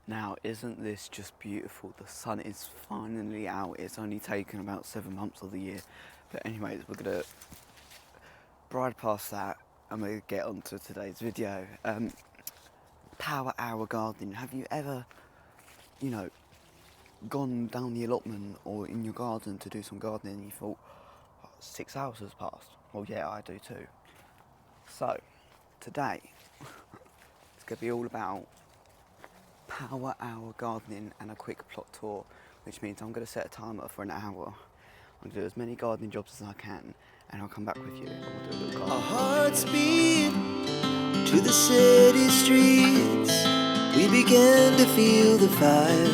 Now, isn't this just beautiful? The sun is finally out. It's only taken about 7 months of the year. But anyways, we're gonna bride past that and we're gonna get on to today's video. Power hour gardening. Have you ever, gone down the allotment or in your garden to do some gardening and you thought, oh, 6 hours has passed? Well, yeah, I do too. So, today, it's gonna be all about power hour gardening and a quick plot tour, which means I'm going to set a timer for an hour. I'm going to do as many gardening jobs as I can, and I'll come back with you and we'll do a little garden. Our hearts beat to the city streets. We began to feel the fire.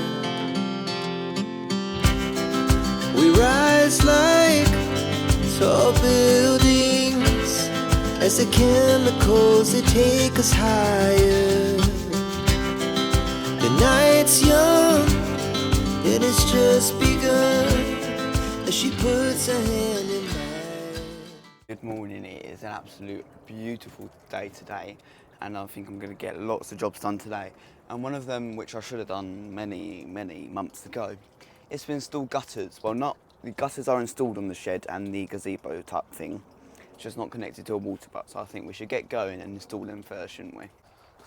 We rise like tall buildings as the chemicals they take us higher. The night's young, it has just begun as she puts her hand in mine. Good morning, it is an absolute beautiful day today, and I think I'm going to get lots of jobs done today. And one of them, which I should have done many months ago, is to install gutters. Well, not the gutters are installed on the shed and the gazebo type thing. It's just not connected to a water butt, so I think we should get going and install them first, shouldn't we?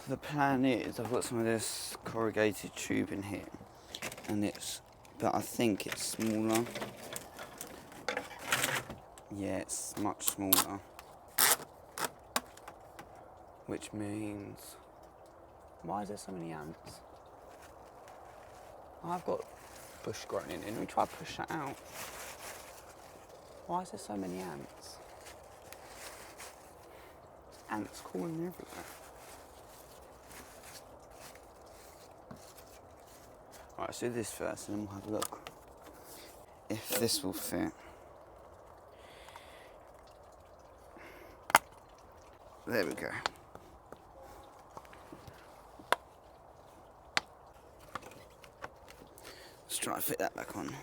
The plan is, I've got some of this corrugated tube in here, but I think it's smaller. Yeah, it's much smaller. Which means, why is there so many ants? I've got bush growing in here. Let me try to push that out. Why is there so many ants? Ants crawling everywhere. Right, let's do this first and then we'll have a look if this will fit. There we go. Let's try to fit that back on.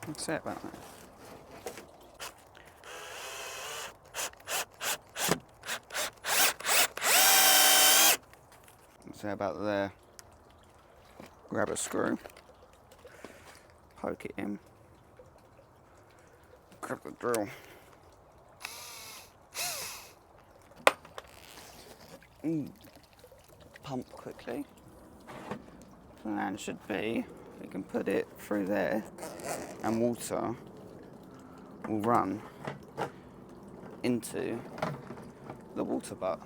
What's that about that? What's that about there? Grab a screw, poke it in, grab the drill. Pump quickly. Plan should be, we can put it through there and water will run into the water butt.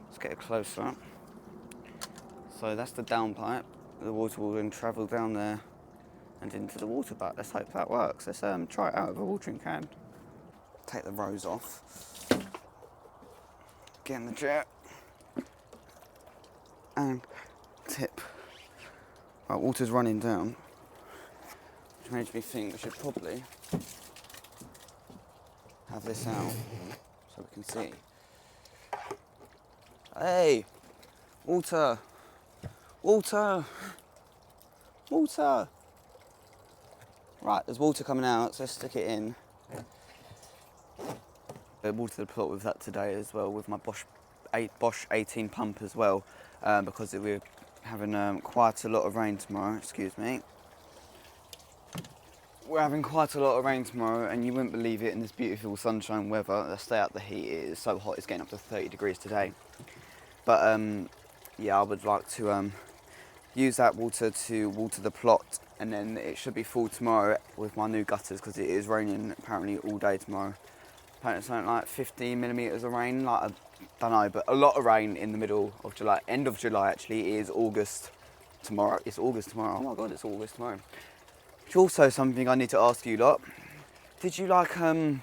Let's get it closer. So that's the down pipe. The water will then travel down there and into the water butt. Let's hope that works. Let's try it out with a watering can. Take the rose off. Get in the chair. And tip. Right, water's running down, which makes me think we should probably have this out so we can see. Hey, water, water, water. Right, there's water coming out, so let's stick it in. I watered the plot with that today as well, with my Bosch 18 pump as well, because we're having quite a lot of rain tomorrow, excuse me. We're having quite a lot of rain tomorrow, and you wouldn't believe it in this beautiful sunshine weather. Let's stay out the heat, it is so hot, it's getting up to 30 degrees today. But yeah, I would like to use that water to water the plot, and then it should be full tomorrow with my new gutters, because it is raining apparently all day tomorrow. Apparently it's something like 15 millimetres of rain, like I don't know, but a lot of rain in the middle of July, end of July actually. It is August tomorrow. It's August tomorrow. Oh my God, it's August tomorrow. Which also something I need to ask you lot. Did you like the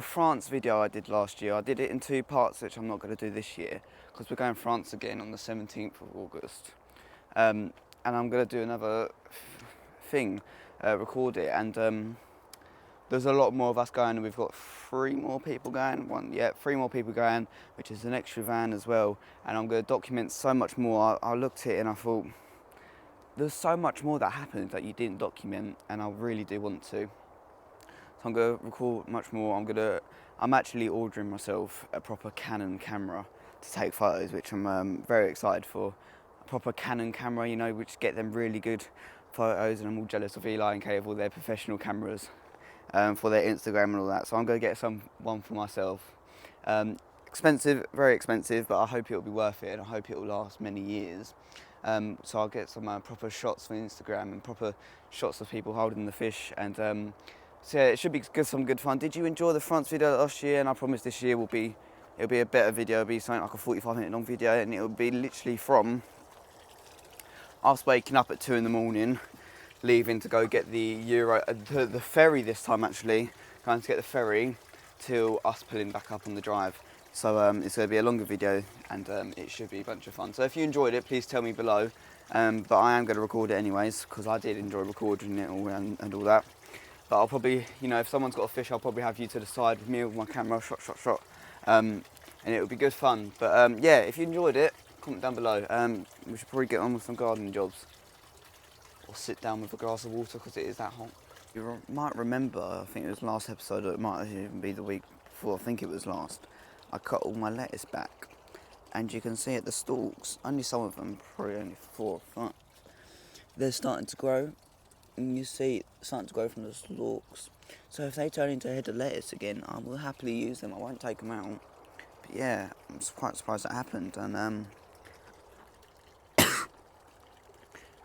France video I did last year? I did it in 2 parts, which I'm not going to do this year, because we're going to France again on the 17th of August. And I'm going to do another thing, record it, and there's a lot more of us going, and we've got 3 more people going. 3 more people going, which is an extra van as well. And I'm going to document so much more. I looked at it and I thought, there's so much more that happened that you didn't document, and I really do want to. So I'm going to record much more. I'm actually ordering myself a proper Canon camera to take photos, which I'm very excited for. A proper Canon camera, you know, which get them really good photos, and I'm all jealous of Eli and Kate of all their professional cameras for their Instagram and all that. So I'm going to get one for myself. Expensive, very expensive, but I hope it'll be worth it, and I hope it'll last many years. So I'll get some proper shots for Instagram and proper shots of people holding the fish, and so yeah, it should be some good fun. Did you enjoy the France video last year? And I promise this year it'll be a better video. It'll be something like a 45-minute long video, and it'll be literally from us waking up at 2 in the morning, leaving to go get the ferry this time actually, going to get the ferry till us pulling back up on the drive. So it's going to be a longer video, and it should be a bunch of fun. So if you enjoyed it, please tell me below. But I am going to record it anyways, because I did enjoy recording it all and all that. But I'll probably, you know, if someone's got a fish, I'll probably have you to the side with me with my camera, shot. And it'll be good fun. But yeah, if you enjoyed it, comment down below. We should probably get on with some gardening jobs. Or sit down with a glass of water, because it is that hot. You might remember, I think it was last episode, or it might even be the week before, I think it was last. I cut all my lettuce back, and you can see at the stalks, only some of them, probably only 4 or 5, they're starting to grow, and you see it starting to grow from the stalks. So if they turn into a head of lettuce again, I will happily use them. I won't take them out. But yeah, I'm quite surprised that happened, and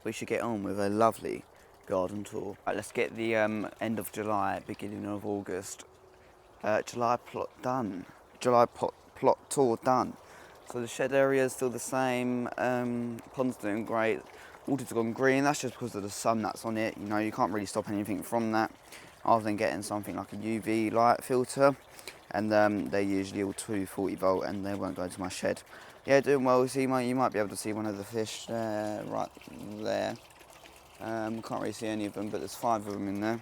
we should get on with a lovely garden tour. Right, let's get the end of July, beginning of August. July plot done. July plot tour done. So the shed area is still the same. Pond's doing great. Water's gone green. That's just because of the sun that's on it. You know, you can't really stop anything from that, other than getting something like a UV light filter. And they're usually all 240 volt, and they won't go into my shed. Yeah, doing well. You might be able to see one of the fish there, right there. Can't really see any of them, but there's 5 of them in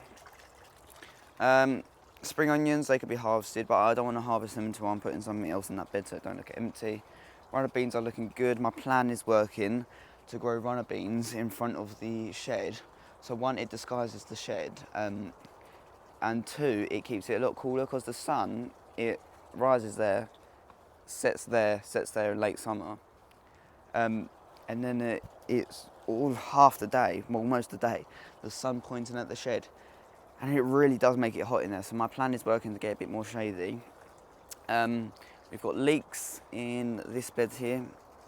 there. Spring onions, they could be harvested, but I don't want to harvest them until I'm putting something else in that bed so it don't look empty. Runner beans are looking good. My plan is working to grow runner beans in front of the shed. So 1, it disguises the shed, and 2, it keeps it a lot cooler, because the sun, it rises there, sets there in late summer. And then it's all half the day, well, most the day, the sun pointing at the shed. And it really does make it hot in there, so my plan is working to get a bit more shady. We've got leeks in this bed here.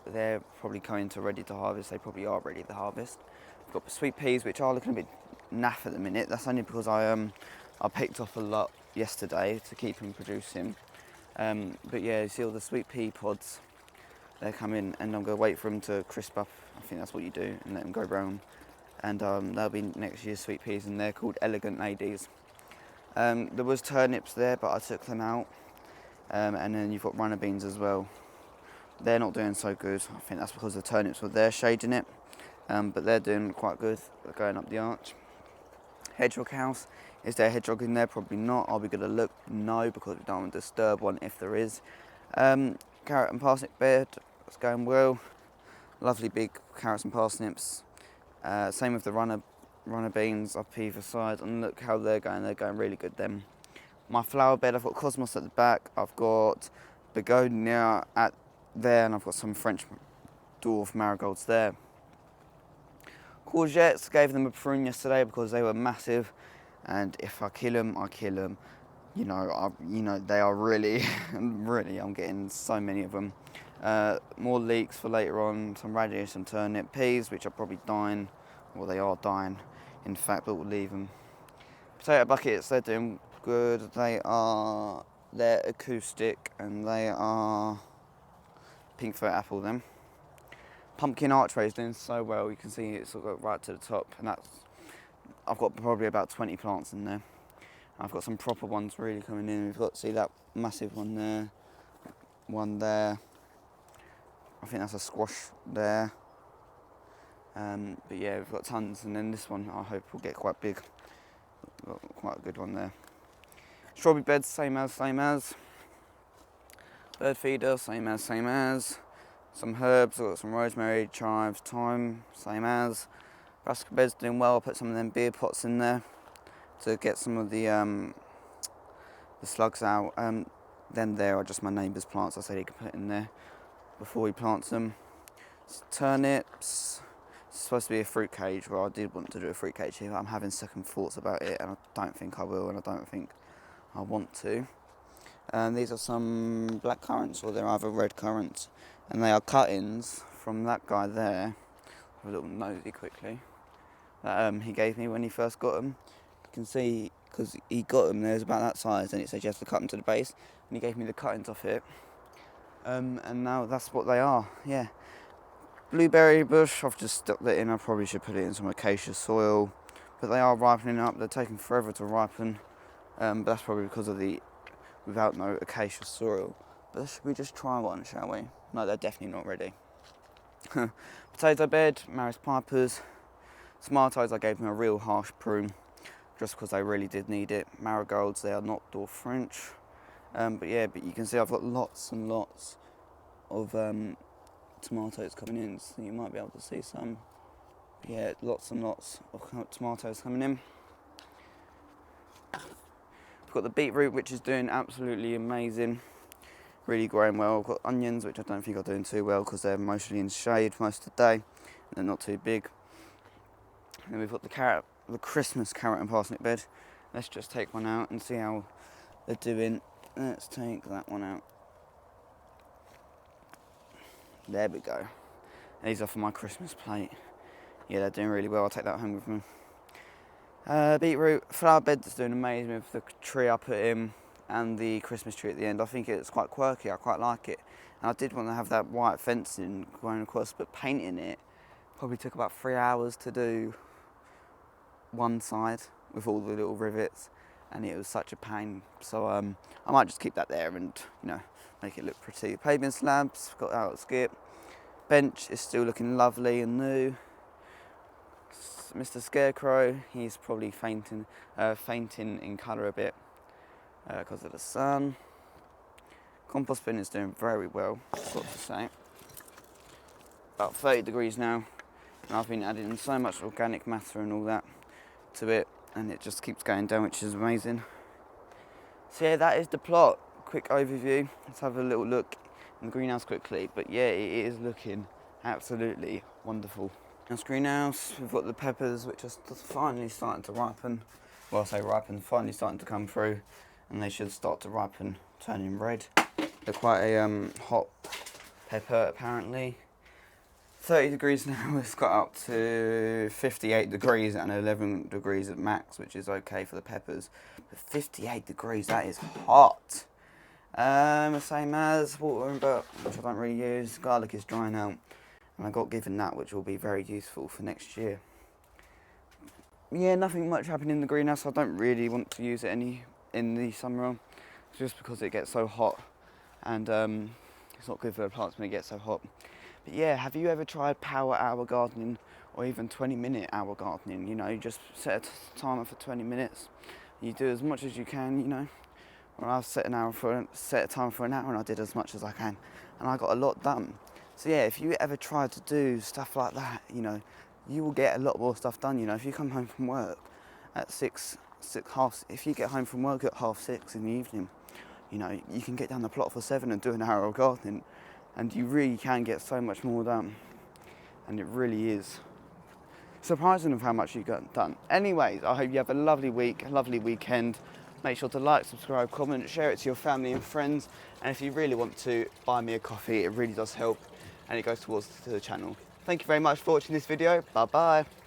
They're probably coming to ready to harvest. They probably are ready to harvest. We've got sweet peas, which are looking a bit naff at the minute. That's only because I picked off a lot yesterday to keep them producing. But yeah, you see all the sweet pea pods, they're coming, and I'm going to wait for them to crisp up. I think that's what you do, and let them go brown. And they'll be next year's sweet peas, and they're called Elegant Ladies. There was turnips there, but I took them out. And then you've got runner beans as well. They're not doing so good. I think that's because the turnips were there shading it. But they're doing quite good. They're going up the arch. Hedgehog house. Is there a hedgehog in there? Probably not. Are we going to look? No, because we don't want to disturb one if there is. Carrot and parsnip bed. It's going well. Lovely big carrots and parsnips. Same with the runner beans up either side, and look how they're going really good then. My flower bed, I've got cosmos at the back, I've got begonia at there, and I've got some French dwarf marigolds there. Courgettes, gave them a prune yesterday because they were massive, and if I kill them, I kill them. You know, they are really, really, I'm getting so many of them. More leeks for later on, some radish, some turnip, peas, which are probably dying. Well, they are dying, in fact, but we'll leave them. Potato buckets, they're doing good. They're acoustic, and they are pink foot apple then. Pumpkin archway is doing so well. You can see it's sort of right to the top, and I've got probably about 20 plants in there. I've got some proper ones really coming in. We've got, see that massive one there, one there. I think that's a squash there. But yeah, we've got tons, and then this one I hope will get quite big. Got quite a good one there. Strawberry beds, same as. Bird feeder, same as. Some herbs, I've got some rosemary, chives, thyme, same as. Brassica bed's doing well. I put some of them beer pots in there to get some of the slugs out. Them there are just my neighbour's plants. I say he can put in there before he plants them. Turnips. It's supposed to be a fruit cage. Well, I did want to do a fruit cage here, but I'm having second thoughts about it, and I don't think I will, and I don't think I want to. These are some black currants, or they're either red currants, and they are cuttings from that guy there. A little nosy quickly that he gave me when he first got them. You can see because he got them, there's about that size, and it says you have to cut them to the base, and he gave me the cuttings off it. And now that's what they are. Yeah, blueberry bush. I've just stuck that in. I probably should put it in some acacia soil, but they are ripening up. They're taking forever to ripen, but that's probably because of the without no acacia soil. But should we just try one, shall we? No, they're definitely not ready. Potato bed, Maris Pipers. Tomatoes, I gave them a real harsh prune just because they really did need it. Marigolds, they are not dwarf French. But you can see I've got lots and lots of tomatoes coming in, so you might be able to see some. Yeah, lots and lots of tomatoes coming in. We've got the beetroot, which is doing absolutely amazing. Really growing well. I've got onions, which I don't think are doing too well because they're mostly in shade most of the day. And they're not too big. And then we've got the carrot, the Christmas carrot and parsnip bed. Let's just take one out and see how they're doing. Let's take that one out. There we go. These are for my Christmas plate. Yeah, they're doing really well. I'll take that home with me. Beetroot, flower bed that's doing amazing with the tree I put in and the Christmas tree at the end. I think it's quite quirky, I quite like it. And I did want to have that white fencing going across, but painting it probably took about 3 hours to do one side with all the little rivets, and it was such a pain. So I might just keep that there and, you know, make it look pretty. Pavement slabs, got out skip. Bench is still looking lovely and new. Mr. Scarecrow, he's probably fainting in colour a bit because of the sun. Compost bin is doing very well, I've got to say. About 30 degrees now, and I've been adding so much organic matter and all that to it, and it just keeps going down, which is amazing. So yeah, that is the plot. Quick overview. Let's have a little look in the greenhouse quickly. But yeah, it is looking absolutely wonderful. In the greenhouse, we've got the peppers, which are finally starting to ripen. Well, I say ripen, finally starting to come through, and they should start to ripen, turning red. They're quite a hot pepper, apparently. 30 degrees now, it's got up to 58 degrees and 11 degrees at max, which is okay for the peppers. But 58 degrees, that is hot. The same as water, but which I don't really use. Garlic is drying out, and I got given that, which will be very useful for next year. Yeah, nothing much happening in the greenhouse. I don't really want to use it any in the summer, just because it gets so hot, and it's not good for the plants when it gets so hot. But yeah, have you ever tried power hour gardening or even 20-minute hour gardening? You know, you just set a timer for 20 minutes. You do as much as you can, you know. Or I've set a time for an hour, and I did as much as I can, and I got a lot done. So yeah, if you ever try to do stuff like that, you know, you will get a lot more stuff done. You know, if you come home from work at if you get home from work at 6:30 in the evening, you know, you can get down the plot for 7 and do an hour of gardening, and you really can get so much more done. And it really is surprising of how much you got done. Anyways, I hope you have a lovely week, a lovely weekend. Make sure to like, subscribe, comment, share it to your family and friends. And if you really want to buy me a coffee, it really does help, and it goes towards the channel. Thank you very much for watching this video. Bye bye.